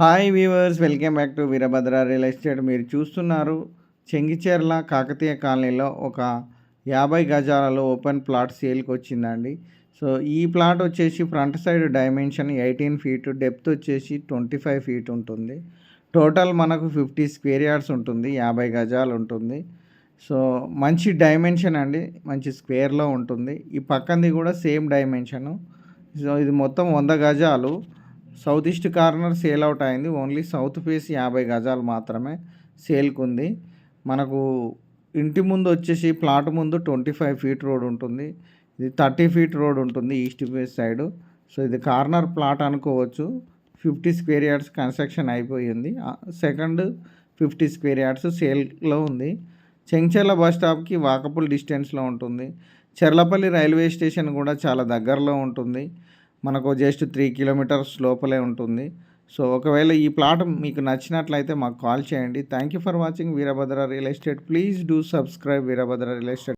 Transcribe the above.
Hi weavers, welcome back to Veerabhadra real estate. మీరు చూస్తున్నారు చెంగిచెర్ల కాకతీయ కాలనీలో ఒక 50 గజాలలో ఓపెన్ ప్లాట్ సేల్కి వచ్చిందండి. సో ఈ ప్లాట్ వచ్చేసి front side dimension 18 feet, depth వచ్చేసి 25 ఫీట్ ఉంటుంది. టోటల్ మనకు 50 స్క్వేర్ యార్డ్స్ ఉంటుంది, 50 గజాలు ఉంటుంది. సో మంచి డైమెన్షన్ అండి, మంచి స్క్వేర్లో ఉంటుంది. ఈ పక్కనది కూడా సేమ్ డైమెన్షను. సో ఇది మొత్తం 100 గజాలు. South east corner sale out అయింది. ఓన్లీ సౌత్ ఫేస్ 50 గజాలు మాత్రమే సేల్కి ఉంది. మనకు ఇంటి ముందు వచ్చేసి ప్లాట్ ముందు 25 ఫీట్ రోడ్ ఉంటుంది. ఇది 30 ఫీట్ రోడ్ ఉంటుంది ఈస్ట్ ఫేస్ సైడు. సో ఇది కార్నర్ ప్లాట్ అనుకోవచ్చు. 50 స్క్వేర్ యార్డ్స్ కన్స్ట్రక్షన్ అయిపోయింది. సెకండ్ 50 స్క్వేర్ యార్డ్స్ సేల్లో ఉంది. చెంచర్ల బస్ స్టాప్కి వాకబుల్ డిస్టెన్స్లో ఉంటుంది. చెర్లపల్లి రైల్వే స్టేషన్ కూడా చాలా దగ్గరలో ఉంటుంది. మనకు జస్ట్ 3 కిలోమీటర్స్ లోపలే ఉంటుంది. సో ఒకవేళ ఈ ప్లాట్ మీకు నచ్చినట్లయితే మాకు కాల్ చేయండి. Thank you for watching Veerabhadra real estate. Please do subscribe Veerabhadra real estate.